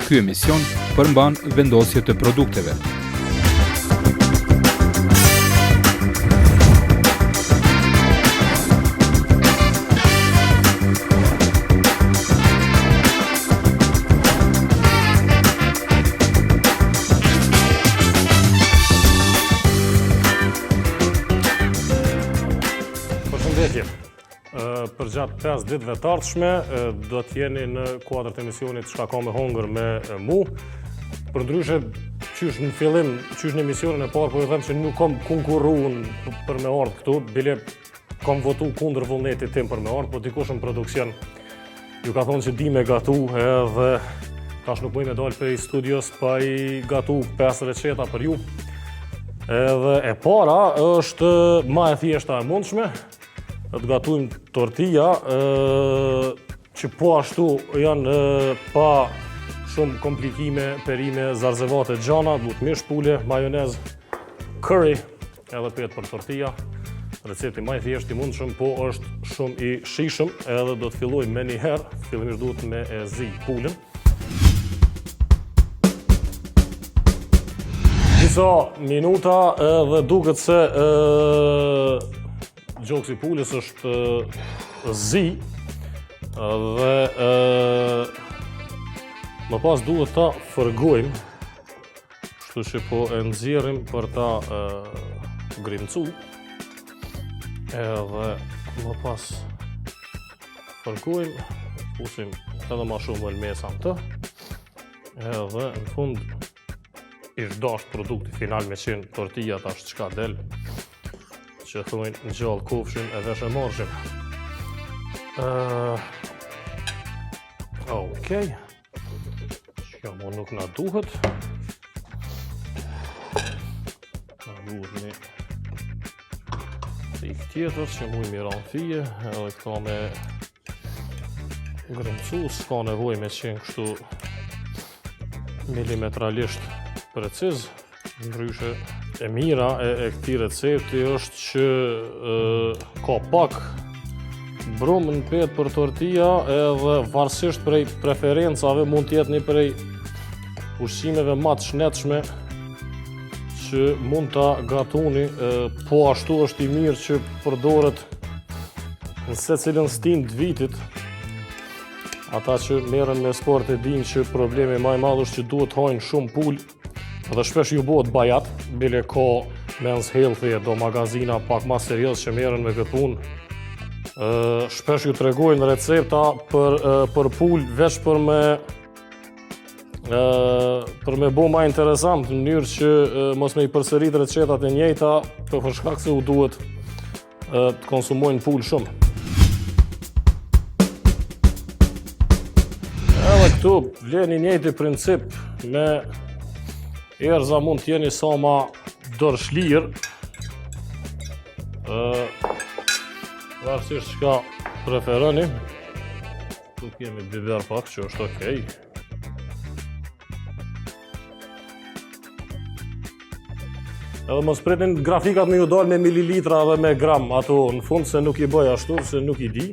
Ky emision përmban vendosje të produkteve. Për gjatë 5 ditëve të ardhshme, do t'jeni në kuadër të emisionit Çka ka me hongër me mu. Për ndryshe, qysh në fillim, qysh në emisionin e parë, po e them që nuk kam konkurruar për me ardhë këtu, bile kam votu kundër vullnetit tim për me ardhë, po dikush në produksion ju ka thonë që di me gatu, edhe tash nuk mëj me dalë për i studios pa i gatu 5 receta për ju. Edhe e para është ma e thjeshta e mundshme, të gatujmë tortilla, që po ashtu janë pa shumë komplikime, perime, zarzevate gjana, duhet mish pule, majonez, curry, edhe petë për tortilla. Recepti më i thjeshtë i mundshëm, po është shumë i shijshëm, edhe do të fillojmë me një herë, fillimisht duhet me e zi pulën. Disa minuta edhe duket se gjoksi pulës është zi dhe më pas duhet ta fërgojmë, kështu që po e nxjerrim për ta grimcu, edhe më pas fërgojmë, pusim edhe ma shumë vëlmesa në të, edhe në fund ish dasht produkti final me qenë tortilla tash çka del, që thujnë në gjallë kofshin e vesh e marshim. Okej. Që mo nuk na duhet. Na duhet një thik tjetër që mu i miran fije, edhe këta me grimcu, s'ka nevoj me qenë kështu milimetralisht preciz, ndryshe. E mira e këtij recepti është që ka pak brumë në petë për tortilla, edhe varësisht prej preferencave mund t'jetë një prej ushqimeve më të shnetshme që mund ta gatuni, po ashtu është i mirë që përdoret në secilin stin të vitit. Ata që merren me sport e dinë që problemi më i madh është që duhet hajnë shumë pulë, dhe shpesh ju bëhet bajat, bile ka Men's Healthy do magazina pak ma serios që merren me këtë punë. Shpesh ju tregojnë recepta për pul veç për me bo ma interesant, në mënyrë që mos me i përsërit recetat e njëjta, për shkak se u duhet të konsumojnë pul shumë. Edhe këtu vlen i njëjti princip me erza mund t'jeni sa ma dërshlirë, varësisht çka preferoni. Tu kemi biber pak që është okej. Edhe mos pritin grafikat me ju dalë me mililitra dhe me gram, ato në fund se nuk i bëj ashtu, se nuk i di.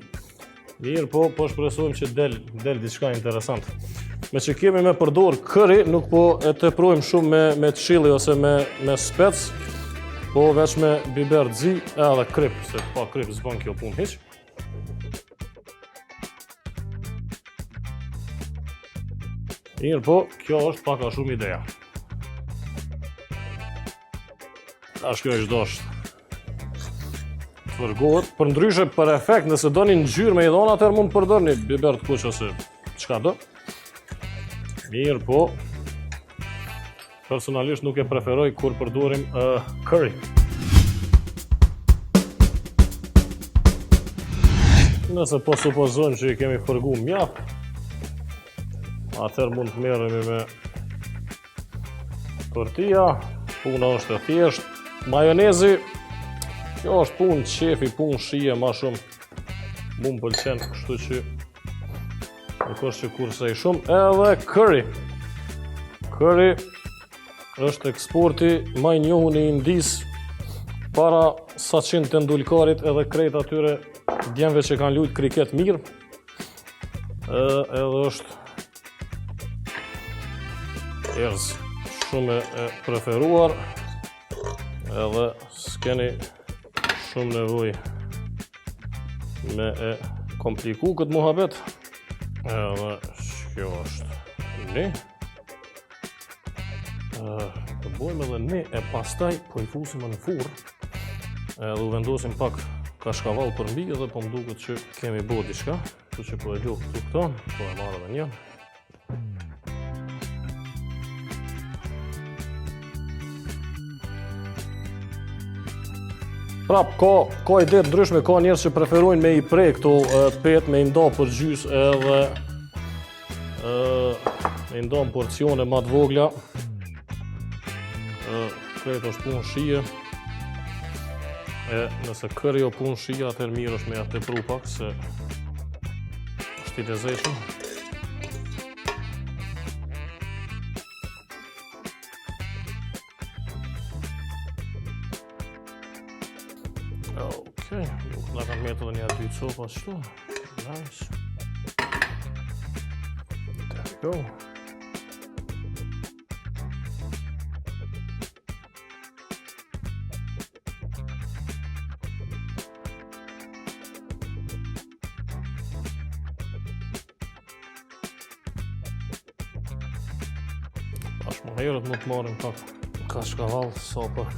Mirë, po shpresojmë që del diçka interesant. Me që kemi me përdor curry, nuk po e teprojmë shumë me chili ose me spec, po veç me biber zi edhe krip, se pa krip s'bën kjo punë hiq. Mirë, po kjo është pak a shumë ideja. Tash kjo është dosht. Fërgohet, për ndryshe për efekt, nëse doni ngjyrë me i dhona, atëherë mund përdorni biber të kuq ose çka do. Mirë, po personalisht nuk e preferoj kur përdorim curry. Nëse po supozojmë që i kemi fërgu mjaft, atëherë mund të merremi me tortilla, puna është e thjeshtë. Majonezi, kjo është punë qefi, punë shije ma shumë. Mu më pëlqen, kështu që nuk është që kurse i shumë. Edhe curry. Curry është eksporti më i njohur i Indis para Sachin Tendulkarit edhe krejt atyre djemve që kanë luajtur kriket mirë. Edhe është erz shumë e preferuar, edhe s'keni shumë nevoj me e kompliku këtë muhabet, edhe kjo është një. Të bojmë edhe një e pastaj po i fusim në furrë, edhe u vendosim pak kashkavall për mbi edhe po m'duket që kemi bo diçka, kështu që po e ljoh këtu po e marrë edhe një. Prap, ka ide të ndryshme, ka njerëz që preferojnë me i prej këto pet, me i nda për gjys edhe me i nda në porcione ma të vogla. Krejt është punë shije. Nëse kërë jo punë shije, atër mirë është me atë tepru pak, se është i lezeshëm. Okej, nuk nga kanë metë dhe një dy copa qëtu. Nice. There we go. Tash më herët mund të marrim pak kashkavall sa për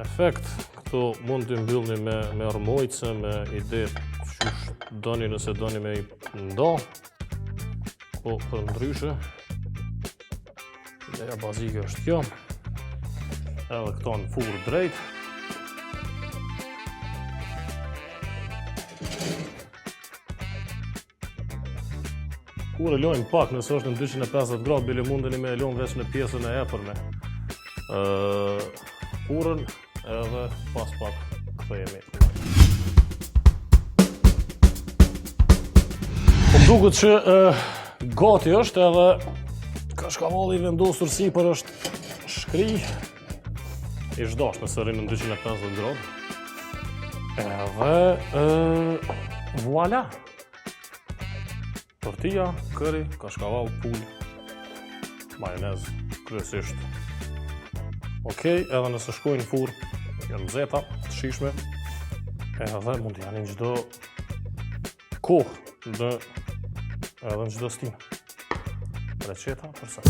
efekt. Këto mund të mbyllni me armojtëse, me ide qysh doni nëse doni me i nda. Po për ndryshe, ideja bazike është kjo. Edhe këto në furrë drejt. Kur e lojmë pak, nëse është në 250 gradë, bile mundeni me e lojmë veç në pjesën e epërme. Furrën edhe pas pak kthehemi. Po m'duket që gati është edhe kashkavalli i vendosur sipër është shkri. I zhdash nëse rrinë në 250 gradë. Edhe voila! Tortilla, curry, kashkavall, pull, majonez, kryesisht. Okej, edhe nëse shkojnë në furrë, janë nxehta, të shijshme, edhe mund të janë në çdo kohë, edhe në çdo stin. Receta për sa.